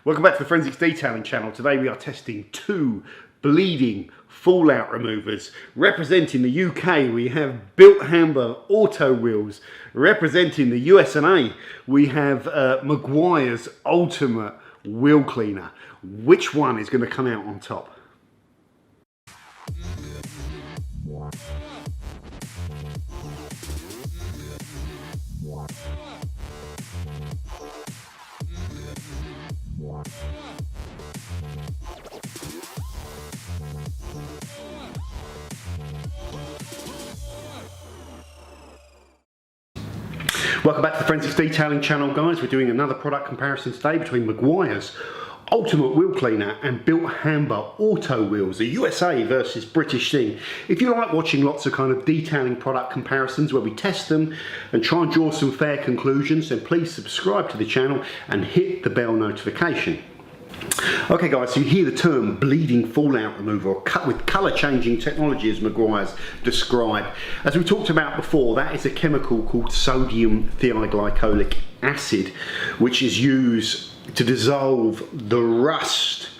Welcome back to the Forensics Detailing channel. Today we are testing two bleeding fallout removers. Representing the UK we have Bilt Hamber Auto Wheels. Representing the USA we have Meguiars Ultimate Wheel Cleaner. Which one is going to come out on top? Welcome back to the Forensics Detailing channel, guys. We're doing another product comparison today between Meguiars Ultimate Wheel Cleaner and Bilt Hamber Auto Wheels, a USA versus British thing. If you like watching lots of kind of detailing product comparisons where we test them and try and draw some fair conclusions, then please subscribe to the channel and hit the bell notification. Okay guys, so you hear the term bleeding fallout remover, or cut with colour changing technology as Meguiars described. As we talked about before, that is a chemical called sodium thioglycolic acid, which is used to dissolve the rust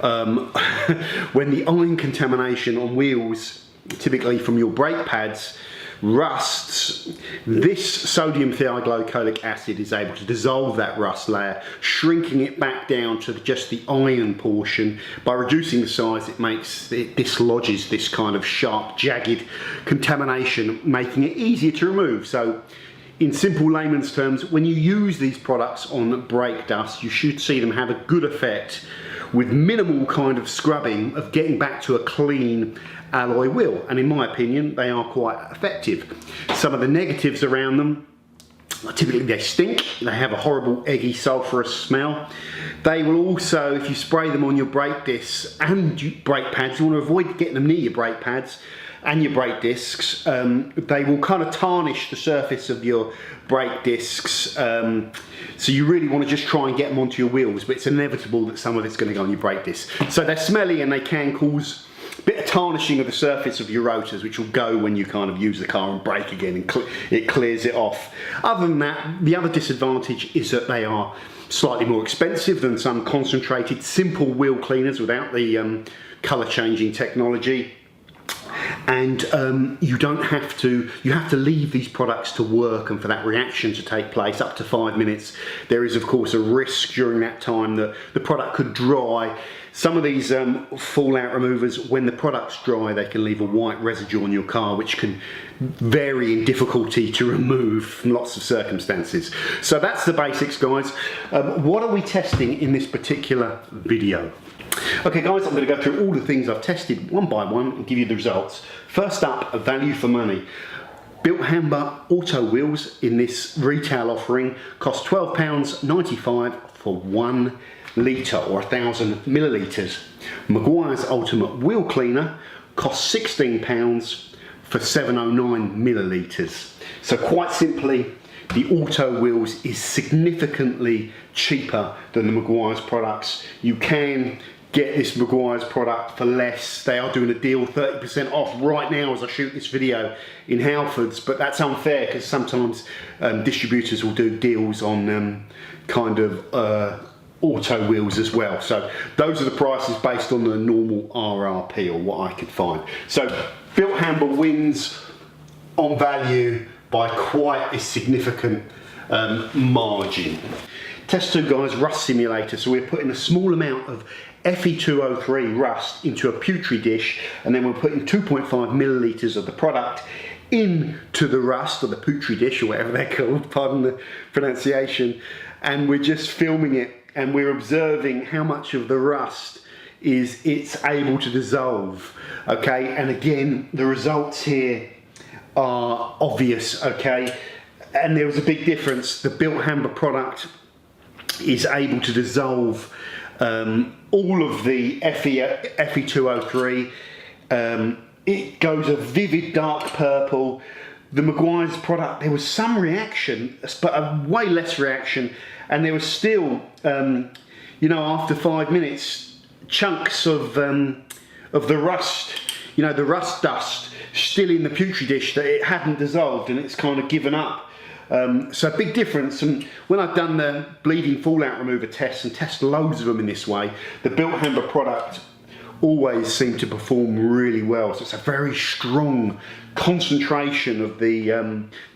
when the ion contamination on wheels, typically from your brake pads, rusts. This sodium thioglycolic acid is able to dissolve that rust layer, shrinking it back down to just the iron portion. By reducing the size, it dislodges this kind of sharp, jagged contamination, making it easier to remove. So in simple layman's terms, when you use these products on brake dust, you should see them have a good effect with minimal kind of scrubbing of getting back to a clean alloy wheel, and in my opinion they are quite effective. Some of the negatives around them are typically they stink, they have a horrible eggy sulphurous smell. They will also, if you spray them on your brake discs and brake pads, you want to avoid getting them near your brake pads and your brake discs. They will kind of tarnish the surface of your brake discs, so you really want to just try and get them onto your wheels, but it's inevitable that some of it's going to go on your brake discs. So they're smelly and they can cause a bit of tarnishing of the surface of your rotors, which will go when you kind of use the car and brake again, and it clears it off. Other than that, the other disadvantage is that they are slightly more expensive than some concentrated simple wheel cleaners without the colour changing technology. And you have to leave these products to work and for that reaction to take place up to 5 minutes. There is of course a risk during that time that the product could dry. Some of these fallout removers, when the product's dry, they can leave a white residue on your car, which can vary in difficulty to remove from lots of circumstances. So that's the basics, guys. What are we testing in this particular video? Okay guys, I'm going to go through all the things I've tested one by one and give you the results. First up, a value for money. Bilt Hamber Auto Wheels in this retail offering cost £12.95 for 1 litre or 1,000 millilitres. Meguiars Ultimate Wheel Cleaner costs £16 for 709 millilitres. So quite simply, the Auto Wheels is significantly cheaper than the Meguiars products. You can get this Meguiars product for less. They are doing a deal 30% off right now as I shoot this video in Halfords, but that's unfair because sometimes distributors will do deals on kind of auto wheels as well. So those are the prices based on the normal RRP or what I could find. So Bilt Hamber wins on value by quite a significant margin. Test 2 guys, rust simulator. So we're putting a small amount of Fe2O3 rust into a Petri dish, and then we're putting 2.5 millilitres of the product into the rust, or the Petri dish, or whatever they're called, pardon the pronunciation, and we're just filming it, and we're observing how much of the rust it's able to dissolve. Okay, and again, the results here are obvious. Okay, and there was a big difference. The Bilt Hamber product is able to dissolve all of the Fe2O3. It goes a vivid dark purple. The Meguiars product, there was some reaction, but a way less reaction, and there was still, you know, after 5 minutes, chunks of the rust, you know, the rust dust still in the Petri dish that it hadn't dissolved, and it's kind of given up So big difference. And when I've done the bleeding fallout remover tests and test loads of them in this way, the Bilt Hamber product always seem to perform really well. So it's a very strong concentration of the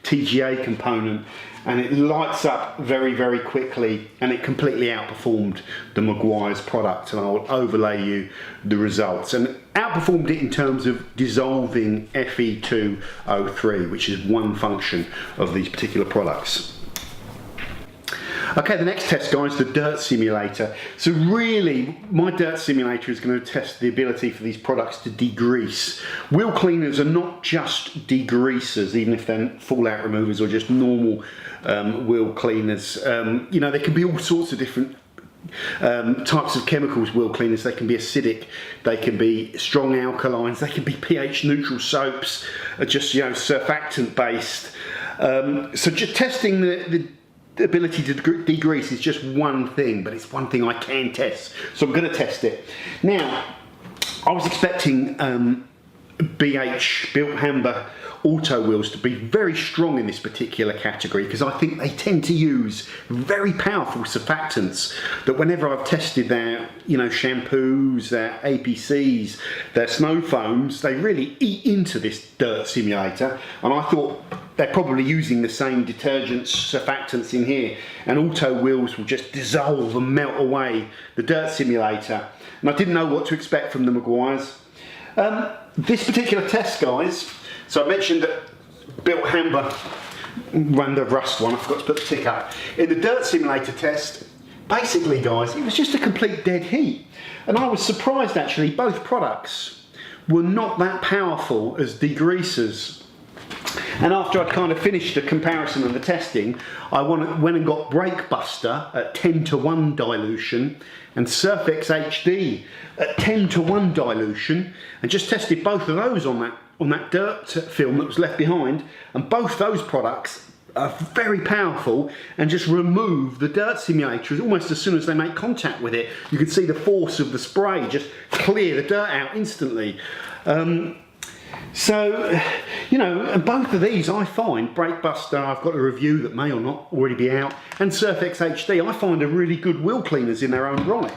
TGA component, and it lights up very, very quickly, and it completely outperformed the Meguiars product, and I'll overlay you the results. And outperformed it in terms of dissolving Fe2O3, which is one function of these particular products. Okay, the next test, guys, the dirt simulator. So really, my dirt simulator is going to test the ability for these products to degrease. Wheel cleaners are not just degreasers, even if they're fallout removers or just normal wheel cleaners. You know, there can be all sorts of different types of chemicals, wheel cleaners. They can be acidic, they can be strong alkalines, they can be pH neutral soaps, just, you know, surfactant based. So just testing the ability to degrease is just one thing, but it's one thing I can test, so I'm going to test it. Now, I was expecting Bilt Hamber auto wheels to be very strong in this particular category, because I think they tend to use very powerful surfactants that whenever I've tested their, you know, shampoos, their APCs, their snow foams, they really eat into this dirt simulator, and I thought they're probably using the same detergents, surfactants in here, and auto wheels will just dissolve and melt away the dirt simulator. And I didn't know what to expect from the Meguiars. This particular test, guys, so I mentioned that Bilt Hamber ran the rust one, I forgot to put the tick up. In the dirt simulator test, basically, guys, it was just a complete dead heat. And I was surprised, actually, both products were not that powerful as degreasers. And after I'd kind of finished the comparison and the testing, I went and got Brake Buster at 10:1 dilution and Surfex HD at 10:1 dilution, and just tested both of those on that dirt film that was left behind, and both those products are very powerful and just remove the dirt simulator almost as soon as they make contact with it. You can see the force of the spray just clear the dirt out instantly. So, you know, and both of these I find, Brake Buster, I've got a review that may or not already be out, and Surfex HD, I find are really good wheel cleaners in their own right.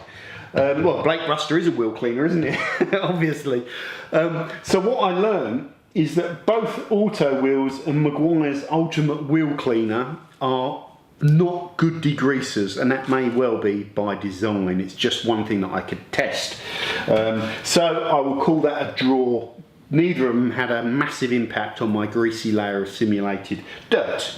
Well, Brake Buster is a wheel cleaner, isn't it? Obviously. So what I learned is that both Auto Wheels and Meguiar's Ultimate Wheel Cleaner are not good degreasers, and that may well be by design. It's just one thing that I could test. So I will call that a draw. Neither of them had a massive impact on my greasy layer of simulated dirt.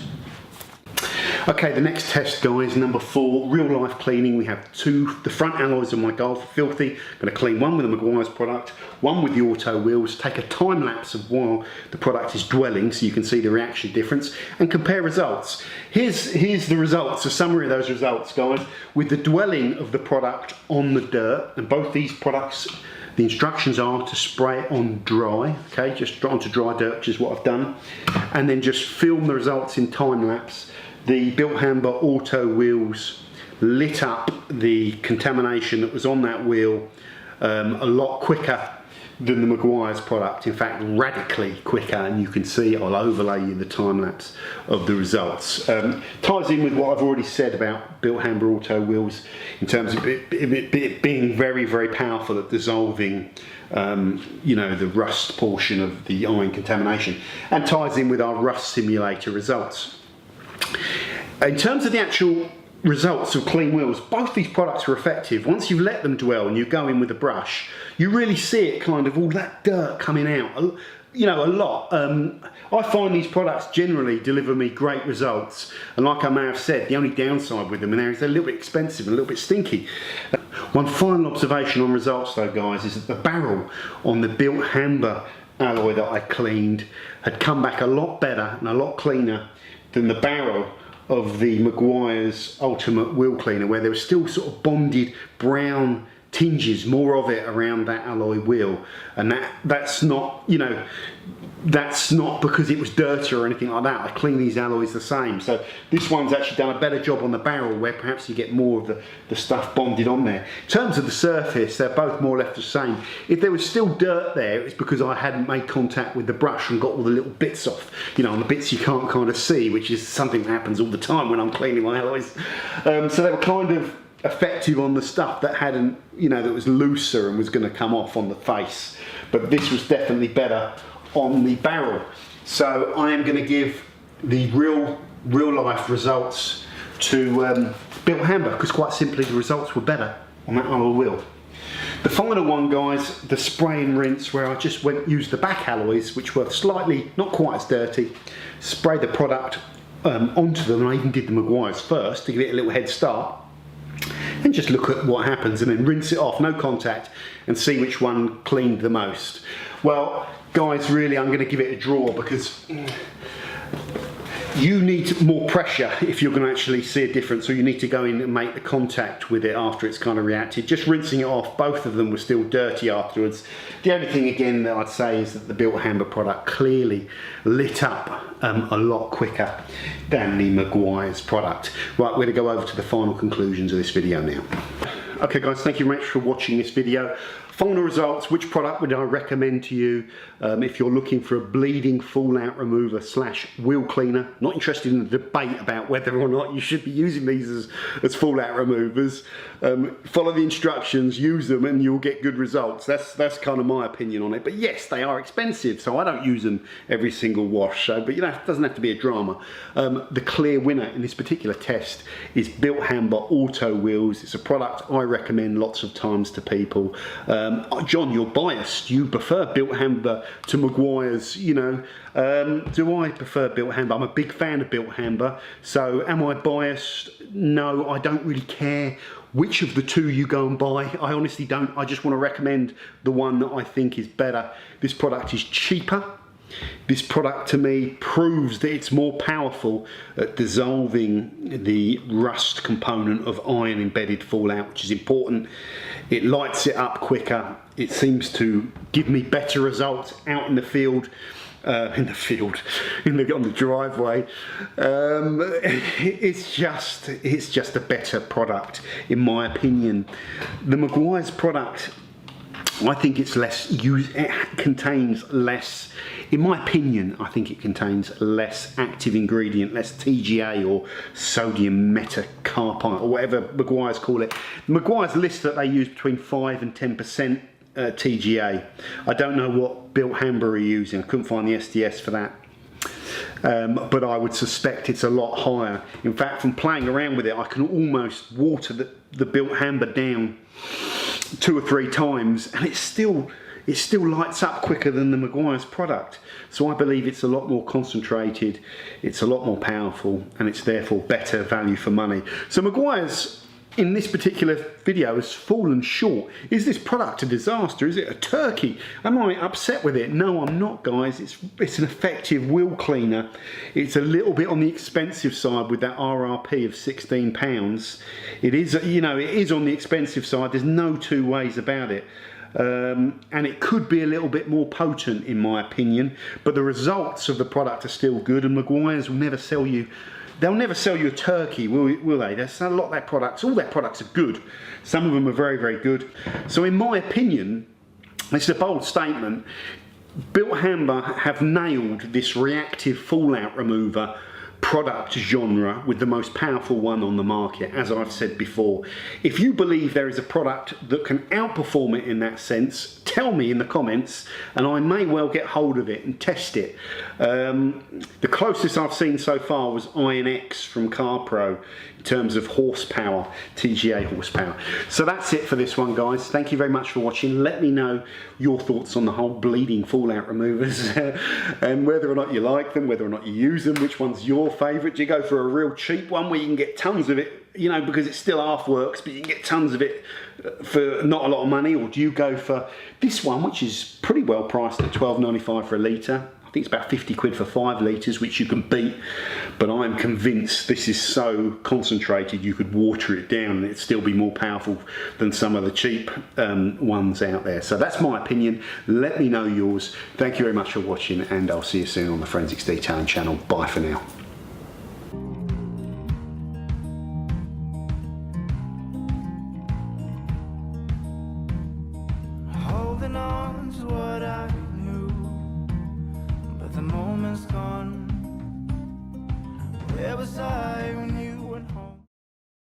Okay, the next test, guys, number 4, real life cleaning. We have the front alloys of my Golf are filthy. I'm going to clean one with the Meguiar's product, one with the Auto Wheels, take a time lapse of while the product is dwelling so you can see the reaction difference and compare results. Here's the results, a summary of those results, guys, with the dwelling of the product on the dirt, and both these products, the instructions are to spray it on dry, okay, just onto dry dirt, which is what I've done, and then just film the results in time lapse. The Bilt Hamber Auto Wheels lit up the contamination that was on that wheel a lot quicker than the Meguiar's product, in fact radically quicker, and you can see, I'll overlay you the time lapse of the results. Ties in with what I've already said about Bilt Hamber Auto Wheels in terms of it being very, very powerful at dissolving you know, the rust portion of the iron contamination, and ties in with our rust simulator results. In terms of the actual results of clean wheels, both these products are effective. Once you've let them dwell and you go in with a brush, you really see it, kind of all that dirt coming out, you know, a lot. I find these products generally deliver me great results, and like I may have said, the only downside with them is they're a little bit expensive and a little bit stinky. One final observation on results though, guys, is that the barrel on the Bilt Hamber alloy that I cleaned had come back a lot better and a lot cleaner than the barrel of the Meguiar's Ultimate Wheel Cleaner, where there was still sort of bonded brown tinges, more of it around that alloy wheel, and that's not, you know, that's not because it was dirty or anything like that. I clean these alloys the same. So this one's actually done a better job on the barrel, where perhaps you get more of the stuff bonded on there. In terms of the surface, they're both more or less the same. If there was still dirt there, it's because I hadn't made contact with the brush and got all the little bits off, you know, on the bits you can't kind of see, which is something that happens all the time when I'm cleaning my alloys. So they were kind of effective on the stuff that hadn't, you know, that was looser and was going to come off on the face. But this was definitely better on the barrel. So I am going to give the real life results to Bilt Hamber, because quite simply the results were better on that alloy wheel. The final one, guys, the spray and rinse, where I just used the back alloys, which were slightly, not quite as dirty, spray the product onto them, and I even did the Meguiars first to give it a little head start, and just look at what happens, and then rinse it off, no contact, and see which one cleaned the most. Well, guys, really I'm going to give it a draw, because you need more pressure if you're going to actually see a difference, or you need to go in and make the contact with it after it's kind of reacted. Just rinsing it off, both of them were still dirty afterwards. The only thing again that I'd say is that the Bilt Hamber product clearly lit up a lot quicker than the Meguiars product. Right, we're going to go over to the final conclusions of this video now. Okay guys, thank you very much for watching this video. Final results, which product would I recommend to you if you're looking for a bleeding fallout remover / wheel cleaner? Not interested in the debate about whether or not you should be using these as fallout removers. Follow the instructions, use them, and you'll get good results. That's kind of my opinion on it. But yes, they are expensive, so I don't use them every single wash. So, but you know, it doesn't have to be a drama. The clear winner in this particular test is Bilt Hamber Auto Wheels. It's a product I recommend lots of times to people. John, you're biased. You prefer Bilt Hamber to Meguiars, you know. Do I prefer Bilt Hamber? I'm a big fan of Bilt Hamber. So am I biased? No, I don't really care which of the two you go and buy. I honestly don't. I just want to recommend the one that I think is better. This product is cheaper. This product to me proves that it's more powerful at dissolving the rust component of iron embedded fallout, which is important. It lights it up quicker. It seems to give me better results out in the field. On the driveway. It's just a better product in my opinion. The Meguiars product, I think it's it contains less, in my opinion, I think it contains less active ingredient, less TGA or sodium metacarpite or whatever Meguiars call it. Meguiars list that they use between 5 and 10% TGA. I don't know what Bilt Hamber are using. I couldn't find the SDS for that. But I would suspect it's a lot higher. In fact, from playing around with it, I can almost water the Bilt Hamber down 2 or 3 times, and it still lights up quicker than the Meguiars product. So I believe it's a lot more concentrated, it's a lot more powerful, and it's therefore better value for money. So Meguiars in this particular video has fallen short. Is this product a disaster? Is it a turkey? Am I upset with it? No, I'm not, guys. It's an effective wheel cleaner. It's a little bit on the expensive side with that RRP of £16. It is, you know, it is on the expensive side. There's no two ways about it. And it could be a little bit more potent in my opinion, but the results of the product are still good, and Meguiars will never sell you. They'll never sell you a turkey, will they? There's a lot of their products, all their products are good. Some of them are very, very good. So in my opinion, it's a bold statement, Bilt Hamber have nailed this reactive fallout remover product genre with the most powerful one on the market, as I've said before. If you believe there is a product that can outperform it in that sense, tell me in the comments and I may well get hold of it and test it. The closest I've seen so far was Iron X from CarPro in terms of horsepower, TGA horsepower. So that's it for this one, guys. Thank you very much for watching. Let me know your thoughts on the whole bleeding fallout removers and whether or not you like them, whether or not you use them, which one's your favourite. Do you go for a real cheap one where you can get tons of it, you know, because it still half works, but you can get tons of it for not a lot of money? Or do you go for this one, which is pretty well priced at £12.95 for a litre? I I think it's about 50 quid for 5 litres, which you can beat, but I'm convinced this is so concentrated you could water it down and it'd still be more powerful than some of the cheap ones out there. So that's my opinion. Let me know yours. Thank you very much for watching, and I'll see you soon on the Forensics Detailing channel. Bye for now. Holding on to what I knew, but the moment's gone. Where was I when